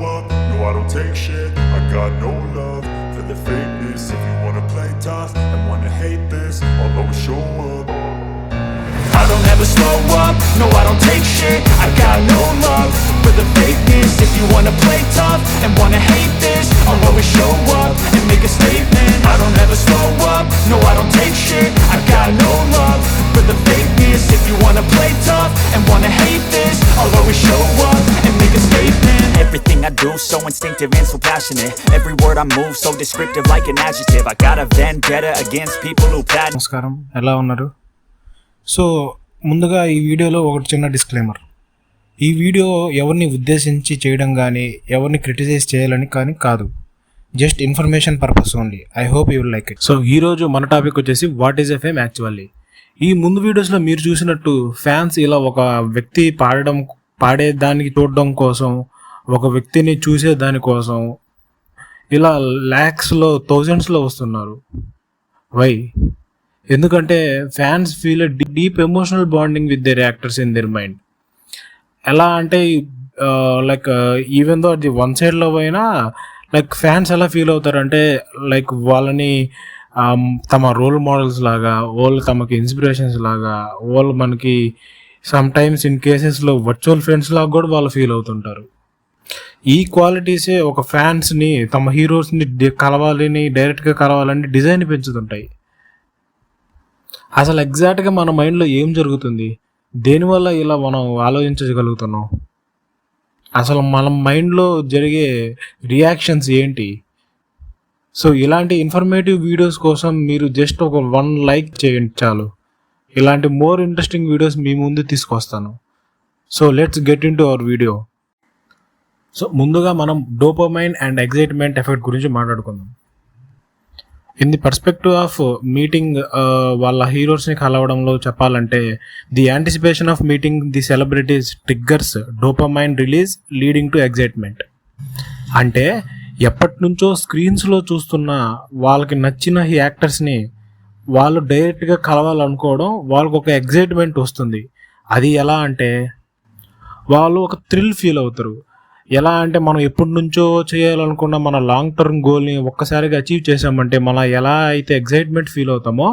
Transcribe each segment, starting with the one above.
up, no I don't take shit. I got no love for the fakeness. If you wanna play tough and wanna hate this, I'll always show up. I don't ever slow up, no I don't take shit. I got no love for the fakeness. If you wanna play tough and wanna hate this, I'll always show up and make a statement. I don't ever slow up, no I don't take shit. I got no love for the fakeness. If you wanna play tough and wanna hate this, I'll always show up and make a statement. Everything I do so instinctive and so passionate. Every word I move so descriptive like an adjective. I got a vendetta against people who patent. నమస్కారం, ఎలా ఉన్నారు? So ముందుగా ఈ వీడియోలో ఒకటి చిన్న disclaimer. ఈ video ఎవరిని ఉద్దేశించి చేయడం కానీ ఎవరిని క్రిటిసైజ్ చేయాలని కానీ కాదు, just information purpose only. I hope you will like it. So ఈరోజు మన టాపిక్ వచ్చేసి what is a fame actually. ఈ ముందు వీడియోస్లో మీరు చూసినట్టు ఫ్యాన్స్ ఇలా ఒక వ్యక్తి పాడేదానికి చూడడం కోసం, ఒక వ్యక్తిని చూసే దానికోసం ఇలా ల్యాక్స్లో థౌజండ్స్లో వస్తున్నారు. వై? ఎందుకంటే fans feel a deep emotional bonding with their actors in their mind. ఎలా అంటే లైక్ ఈవెన్ దో అది వన్ సైడ్ లవ్ అయినా లైక్ ఫ్యాన్స్ ఎలా ఫీల్ అవుతారంటే లైక్ వాళ్ళని తమ రోల్ మోడల్స్ లాగా, వాళ్ళు తమకి ఇన్స్పిరేషన్స్ లాగా, వాళ్ళు మనకి సమ్ టైమ్స్ ఇన్ కేసెస్లో వర్చువల్ ఫ్రెండ్స్ లాగా కూడా వాళ్ళు ఫీల్ అవుతుంటారు. ఈ క్వాలిటీసే ఒక ఫ్యాన్స్ని తమ హీరోస్ని డైరెక్ట్గా కలవాలని డిజైన్ పెంచుతుంటాయి. అసలు ఎగ్జాక్ట్గా మన మైండ్లో ఏం జరుగుతుంది, దేనివల్ల ఇలా మనం ఆలోచించగలుగుతున్నాం, అసలు మన మైండ్లో జరిగే రియాక్షన్స్ ఏంటి? సో ఇలాంటి ఇన్ఫర్మేటివ్ వీడియోస్ కోసం మీరు జస్ట్ ఒక 1 లైక్ చేయండి చాలు. ఇలాంటి మోర్ ఇంట్రెస్టింగ్ వీడియోస్ మీ ముందు తీసుకొస్తాను. So let's get in to our video. So ముందుగా మనం డోపమైన్ అండ్ ఎగ్జైట్మెంట్ ఎఫెక్ట్ గురించి మాట్లాడుకుందాం. In the perspective of meeting వాళ్ళ హీరోస్ని కలవడంలో చెప్పాలంటే, the anticipation of meeting the celebrities triggers dopamine release leading to excitement. అంటే ఎప్పటి నుంచో స్క్రీన్స్లో చూస్తున్న వాళ్ళకి నచ్చిన యాక్టర్స్ని వాళ్ళు డైరెక్ట్గా కలవాలనుకోవడం, వాళ్ళకు ఒక ఎగ్జైట్మెంట్ వస్తుంది. అది ఎలా అంటే వాళ్ళు ఒక థ్రిల్ ఫీల్ అవుతారు. ఎలా అంటే మనం ఎప్పటి నుంచో చేయాలనుకున్న మన లాంగ్ టర్మ్ గోల్ని ఒక్కసారిగా అచీవ్ చేసామంటే మనం ఎలా అయితే ఎగ్జైట్మెంట్ ఫీల్ అవుతామో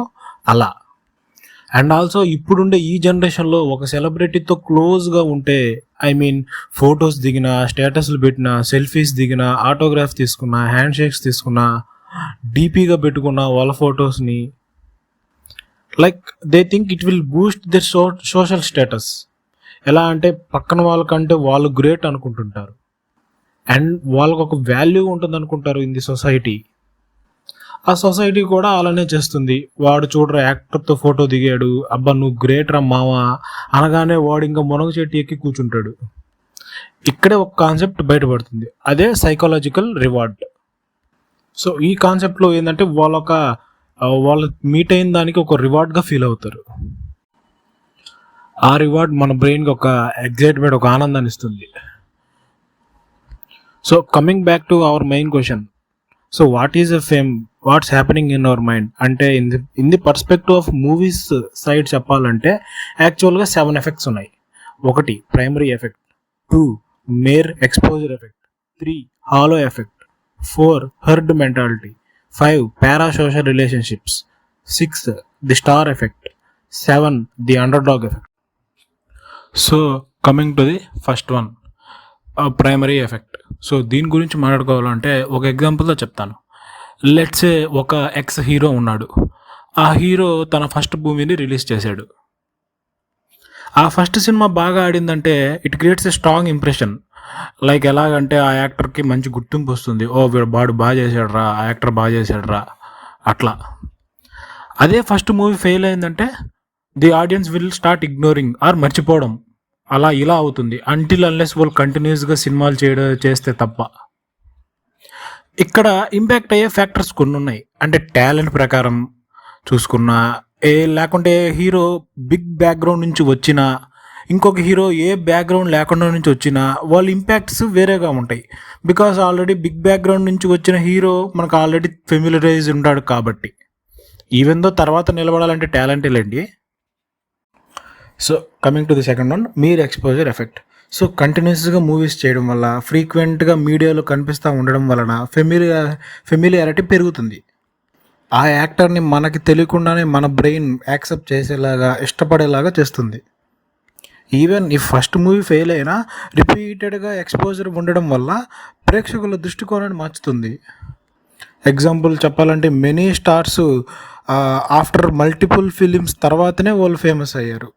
అలా. అండ్ ఆల్సో ఇప్పుడుండే ఈ జనరేషన్లో ఒక సెలబ్రిటీతో క్లోజ్గా ఉంటే, ఐ మీన్ ఫొటోస్ దిగిన, స్టేటస్లు పెట్టిన, సెల్ఫీస్ దిగిన, ఆటోగ్రాఫ్ తీసుకున్న, హ్యాండ్ షేక్స్ తీసుకున్న, డీపీగా పెట్టుకున్న వాళ్ళ ఫొటోస్ని like they think it will boost their social status. ఎలా అంటే పక్కన వాళ్ళకంటే వాళ్ళు గ్రేట్ అనుకుంటుంటారు అండ్ వాళ్ళకు ఒక వాల్యూ ఉంటుంది అనుకుంటారు ఇన్ ది సొసైటీ. ఆ సొసైటీ కూడా అలానే చేస్తుంది. వాడు చూడరా యాక్టర్తో ఫోటో దిగాడు, అబ్బా నువ్వు గ్రేట్ రా మావా అనగానే వాడు ఇంకా మునగ చెట్టు ఎక్కి కూర్చుంటాడు. ఇక్కడే ఒక కాన్సెప్ట్ బయటపడుతుంది, అదే సైకాలజికల్ రివార్డ్. సో ఈ కాన్సెప్ట్లో ఏంటంటే వాళ్ళు మీట్ అయిన దానికి ఒక రివార్డ్గా ఫీల్ అవుతారు. ఆ రివార్డ్ మన బ్రెయిన్కి ఒక ఎగ్జైట్మెంట్, ఒక ఆనందాన్ని ఇస్తుంది. So coming back to our main question, so what is a fame, what's happening in our mind అంటే in the perspective of movies side చెప్పాలంటే యాక్చువల్గా 7 ఎఫెక్ట్స్ ఉన్నాయి. 1 primary effect, 2 mere exposure effect, 3 halo effect, 4 herd mentality, 5 parasocial relationships, 6 the star effect, 7 the underdog effect. So coming to the first one, primary effect. సో దీని గురించి మాట్లాడుకోవాలంటే ఒక ఎగ్జాంపుల్తో చెప్తాను. Let's say ఒక ఎక్స్ హీరో ఉన్నాడు. ఆ హీరో తన ఫస్ట్ మూవీని రిలీజ్ చేశాడు. ఆ ఫస్ట్ సినిమా బాగా ఆడిందంటే it creates a strong impression. Like ఎలాగంటే ఆ యాక్టర్కి మంచి గుర్తింపు వస్తుంది, ఓ వీడు బాగా చేశాడు రా, ఆ యాక్టర్ బాగా చేశాడు రా అట్లా. అదే ఫస్ట్ మూవీ ఫెయిల్ అయిందంటే the audience will start ignoring or మర్చిపోవడం, అలా ఇలా అవుతుంది అంటిల్ అన్లెస్ వాళ్ళు కంటిన్యూస్గా సినిమాలు చేస్తే తప్ప. ఇక్కడ ఇంపాక్ట్ అయ్యే ఫ్యాక్టర్స్ కొన్ని ఉన్నాయి. అంటే టాలెంట్ ప్రకారం చూసుకున్నా, లేకుంటే హీరో బిగ్ బ్యాక్గ్రౌండ్ నుంచి వచ్చినా, ఇంకొక హీరో ఏ బ్యాక్గ్రౌండ్ లేకుండా నుంచి వచ్చినా వాళ్ళ ఇంపాక్ట్స్ వేరేగా ఉంటాయి. బికాస్ ఆల్రెడీ బిగ్ బ్యాక్గ్రౌండ్ నుంచి వచ్చిన హీరో మనకు ఆల్రెడీ ఫెమిలరైజ్ ఉంటాడు కాబట్టి. ఈవెన్ దో తర్వాత నిలబడాలంటే టాలెంట్ లేండి. So coming to the second one, Mir exposure effect. So కంటిన్యూస్గా మూవీస్ చేయడం వల్ల, ఫ్రీక్వెంట్గా మీడియాలో కనిపిస్తూ ఉండడం వలన ఫెమిలియారిటీ పెరుగుతుంది. ఆ యాక్టర్ని మనకి తెలియకుండానే మన బ్రెయిన్ యాక్సెప్ట్ చేసేలాగా, ఇష్టపడేలాగా చేస్తుంది. ఈవెన్ ఈ ఫస్ట్ మూవీ ఫెయిల్ అయినా రిపీటెడ్గా ఎక్స్పోజర్ ఉండడం వల్ల ప్రేక్షకుల దృష్టికోణాన్ని మార్చుతుంది. ఎగ్జాంపుల్ చెప్పాలంటే many stars after multiple films తర్వాతనే వాళ్ళు ఫేమస్ అయ్యారు.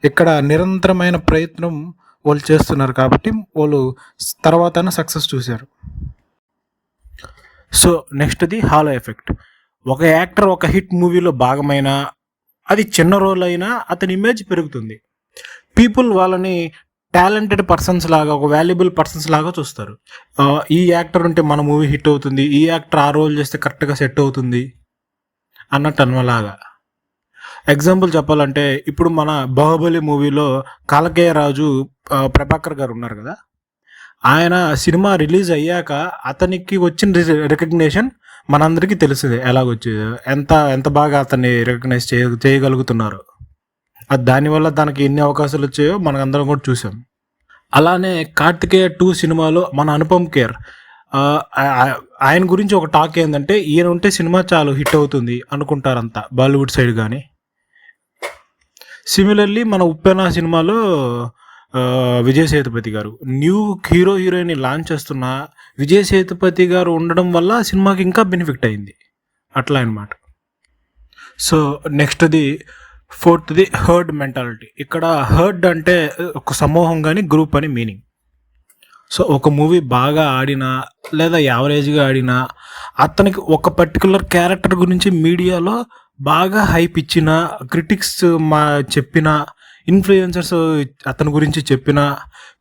ఇక్కడ నిరంతరమైన ప్రయత్నం వాళ్ళు చేస్తున్నారు కాబట్టి వాళ్ళు తర్వాత సక్సెస్ చూశారు. సో నెక్స్ట్ది హాలో ఎఫెక్ట్. ఒక యాక్టర్ ఒక హిట్ మూవీలో భాగమైనా, అది చిన్న రోల్ అయినా అతని ఇమేజ్ పెరుగుతుంది. పీపుల్ వాళ్ళని టాలెంటెడ్ పర్సన్స్ లాగా, ఒక వాల్యుబుల్ పర్సన్స్ లాగా చూస్తారు. ఈ యాక్టర్ ఉంటే మన మూవీ హిట్ అవుతుంది, ఈ యాక్టర్ ఆ రోల్ చేస్తే కరెక్ట్గా సెట్ అవుతుంది అన్నట్టు అనలాగా. ఎగ్జాంపుల్ చెప్పాలంటే ఇప్పుడు మన బాహుబలి మూవీలో కాలకేయ రాజు ప్రభాకర్ గారు ఉన్నారు కదా, ఆయన సినిమా రిలీజ్ అయ్యాక అతనికి వచ్చిన రికగ్నేషన్ మనందరికీ తెలుస్తుంది ఎలాగొచ్చేది, ఎంత బాగా అతన్ని రికగ్నైజ్ చేయగలుగుతున్నారు. అది దానివల్ల తనకి ఎన్ని అవకాశాలు వచ్చాయో మనకందరం కూడా చూసాం. అలానే కార్తికేయ 2 సినిమాలో మన అనుపమ్ ఖేర్, ఆయన గురించి ఒక టాక్ ఏంటంటే ఈయన ఉంటే సినిమా చాలా హిట్ అవుతుంది అనుకుంటారంతా బాలీవుడ్ సైడ్. కానీ సిమిలర్లీ మన ఉప్పెన సినిమాలో విజయ్ సేతుపతి గారు న్యూ హీరోయిన్ లాంచ్ చేస్తున్న విజయ్ సేతుపతి గారు ఉండడం వల్ల సినిమాకి ఇంకా బెనిఫిట్ అయింది. అట్లా అనమాట. సో నెక్స్ట్ది ఫోర్త్ది హర్డ్ మెంటాలిటీ. ఇక్కడ హర్డ్ అంటే ఒక సమూహం కానీ గ్రూప్ అని మీనింగ్. సో ఒక మూవీ బాగా ఆడినా లేదా యావరేజ్గా ఆడినా అతనికి ఒక పర్టికులర్ క్యారెక్టర్ గురించి మీడియాలో బాగా హైప్ ఇచ్చిన, క్రిటిక్స్ చెప్పిన, ఇన్ఫ్లుయెన్సర్స్ అతని గురించి చెప్పిన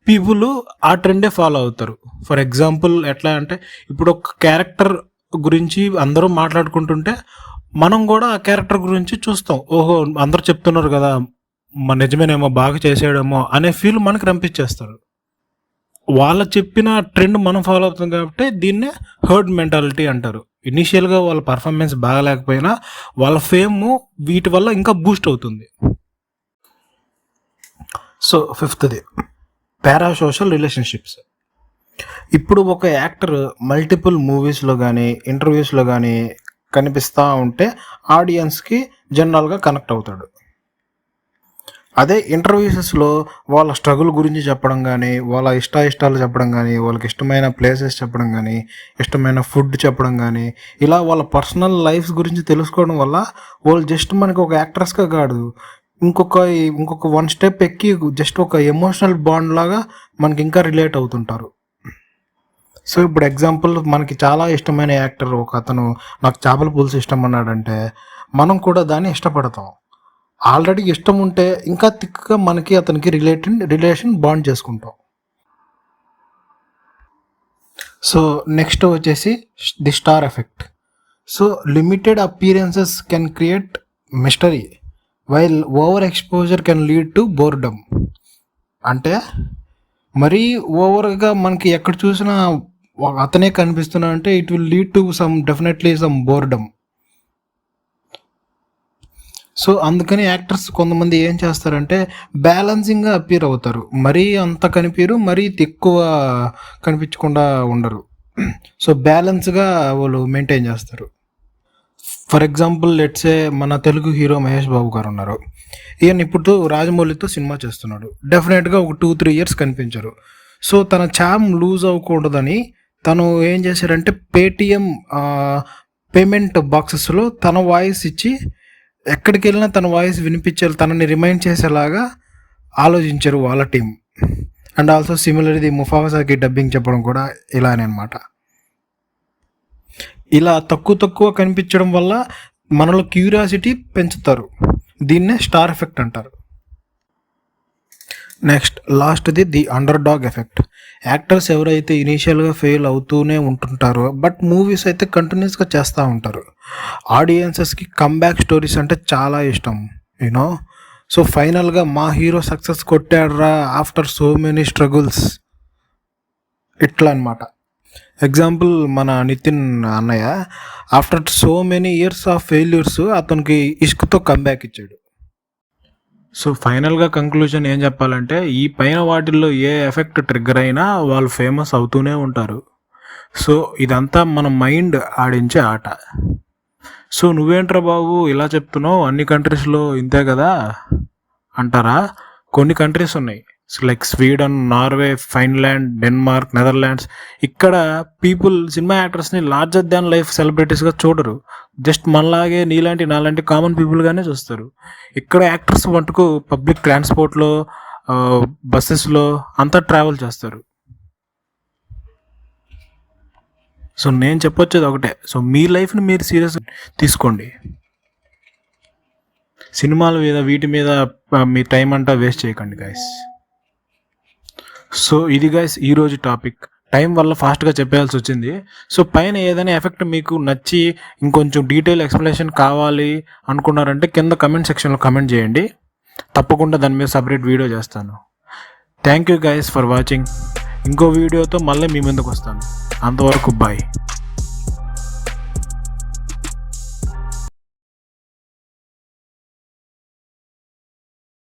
పీపుల్ ఆ ట్రెండే ఫాలో అవుతారు. ఫర్ ఎగ్జాంపుల్ ఎట్లా అంటే ఇప్పుడు ఒక క్యారెక్టర్ గురించి అందరూ మాట్లాడుకుంటుంటే మనం కూడా ఆ క్యారెక్టర్ గురించి చూస్తాం. ఓహో అందరూ చెప్తున్నారు కదా, నిజమేనేమో, బాగా చేసాడేమో అనే ఫీల్ మనకి రంపించేస్తారు. వాళ్ళ చెప్పిన ట్రెండ్ మనం ఫాలో అవుతాం కాబట్టి దీన్నే హర్డ్ మెంటాలిటీ అంటారు. ఇనీషియల్గా వాళ్ళ పర్ఫార్మెన్స్ బాగలేకపోయినా వాళ్ళ ఫేమ్ వీటి వల్ల ఇంకా బూస్ట్ అవుతుంది. సో ఫిఫ్త్ది పారాసోషల్ రిలేషన్షిప్స్. ఇప్పుడు ఒక యాక్టర్ మల్టిపుల్ మూవీస్లో కానీ ఇంటర్వ్యూస్లో కానీ కనిపిస్తూ ఉంటే ఆడియన్స్కి జనరల్గా కనెక్ట్ అవుతాడు. అదే ఇంటర్వ్యూసెస్లో వాళ్ళ స్ట్రగుల్ గురించి చెప్పడం కానీ, వాళ్ళ ఇష్టాలు చెప్పడం కానీ, వాళ్ళకి ఇష్టమైన ప్లేసెస్ చెప్పడం కానీ, ఇష్టమైన ఫుడ్ చెప్పడం కానీ, ఇలా వాళ్ళ పర్సనల్ లైఫ్స్ గురించి తెలుసుకోవడం వల్ల వాళ్ళు జస్ట్ మనకి ఒక యాక్ట్రెస్గా కాదు, ఇంకొక 1 స్టెప్ ఎక్కి జస్ట్ ఒక ఎమోషనల్ బాండ్ లాగా మనకి ఇంకా రిలేట్ అవుతుంటారు. సో ఇప్పుడు ఎగ్జాంపుల్ మనకి చాలా ఇష్టమైన యాక్టర్ ఒక అతను నాకు చేపల పులుసు ఇష్టం అన్నాడంటే మనం కూడా దాన్ని ఇష్టపడతాం. ఆల్రెడీ ఇష్టం ఉంటే ఇంకా థిక్గా మనకి అతనికి రిలేషన్ బాండ్ చేసుకుంటాం. సో నెక్స్ట్ వచ్చేసి the star effect. So limited appearances can create mystery while over exposure can lead to boredom. అంటే మరీ ఓవర్గా మనకి ఎక్కడ చూసినా అతనే కనిపిస్తున్నా అంటే it will lead to definitely some boredom. So అందుకని యాక్టర్స్ కొంతమంది ఏం చేస్తారంటే బ్యాలెన్సింగ్గా అపియర్ అవుతారు. మరీ అంత కనిపించరు, మరీ ఎక్కువ కనిపించకుండా ఉండరు. సో బ్యాలెన్స్గా వాళ్ళు మెయింటైన్ చేస్తారు. ఫర్ ఎగ్జాంపుల్ లెట్సే మన తెలుగు హీరో మహేష్ బాబు గారు ఉన్నారు. ఈయన ఇప్పుడు రాజమౌళితో సినిమా చేస్తున్నాడు. డెఫినెట్గా ఒక 2-3 ఇయర్స్ కనిపించరు. సో తన ఛామ్ లూజ్ అవ్వకూడదని తను ఏం చేశారంటే పేటిఎం పేమెంట్ బాక్సెస్లో తన వాయిస్ ఇచ్చి ఎక్కడికి వెళ్ళినా తన వాయిస్ వినిపించాలి, తనని రిమైండ్ చేసేలాగా ఆలోచించారు వాళ్ళ టీం. అండ్ ఆల్సో సిమిలర్ది ముఫాసాకి డబ్బింగ్ చెప్పడం కూడా ఇలానే అనమాట. ఇలా తక్కువ కనిపించడం వల్ల మనలో క్యూరియాసిటీ పెంచుతారు. దీన్నే స్టార్ ఎఫెక్ట్ అంటారు. నెక్స్ట్ లాస్ట్ది the underdog effect. Actors ఎవరైతే ఇనీషియల్గా ఫెయిల్ అవుతూనే ఉంటుంటారో బట్ మూవీస్ అయితే కంటిన్యూస్గా చేస్తూ ఉంటారు. ఆడియన్సెస్కి కమ్బ్యాక్ స్టోరీస్ అంటే చాలా ఇష్టం, యూనో. సో ఫైనల్గా మా హీరో సక్సెస్ కొట్టాడ్రా ఆఫ్టర్ సో మెనీ స్ట్రగుల్స్, ఇట్లా అనమాట. ఎగ్జాంపుల్ మన నితిన్ అన్నయ్య after so many years of failures అతనికి ఇష్క్తో కమ్బ్యాక్ ఇచ్చాడు. సో ఫైనల్గా కంక్లూజన్ ఏం చెప్పాలంటే ఈ పైన వాటిల్లో ఏ ఎఫెక్ట్ ట్రిగ్గర్ అయినా వాళ్ళు ఫేమస్ అవుతూనే ఉంటారు. సో ఇదంతా మన మైండ్ ఆడించే ఆట. సో నువ్వేంట్రా బాబు ఇలా చెప్తున్నావు, అన్ని కంట్రీస్లో ఇంతే కదా అంటారా? కొన్ని కంట్రీస్ ఉన్నాయి like Sweden, Norway, Finland, Denmark, Netherlands. ఇక్కడ పీపుల్ సినిమా యాక్టర్స్ని లార్జర్ దాన్ లైఫ్ సెలబ్రిటీస్గా చూడరు. జస్ట్ మనలాగే నాలాంటి కామన్ పీపుల్గానే చూస్తారు. ఇక్కడ యాక్టర్స్ మటుకు పబ్లిక్ ట్రాన్స్పోర్ట్లో, బస్సెస్లో అంతా ట్రావెల్ చేస్తారు. సో నేను చెప్పొచ్చేది ఒకటే, సో మీ లైఫ్ని మీరు సీరియస్ తీసుకోండి. సినిమాల మీద వీటి మీద మీ టైం అంతా వేస్ట్ చేయకండి గైస్. సో ఇది గైస్ ఈరోజు టాపిక్. టైం వల్ల ఫాస్ట్గా చెప్పేయాల్సి వచ్చింది. సో పైన ఏదైనా ఎఫెక్ట్ మీకు నచ్చి ఇంకొంచెం డీటెయిల్ ఎక్స్ప్లెనేషన్ కావాలి అనుకున్నారంటే కింద కమెంట్ సెక్షన్లో కమెంట్ చేయండి. తప్పకుండా దాని మీద సపరేట్ వీడియో చేస్తాను. Thank you guys for watching. ఇంకో వీడియోతో మళ్ళీ మీ ముందుకు వస్తాను. అంతవరకు బాయ్.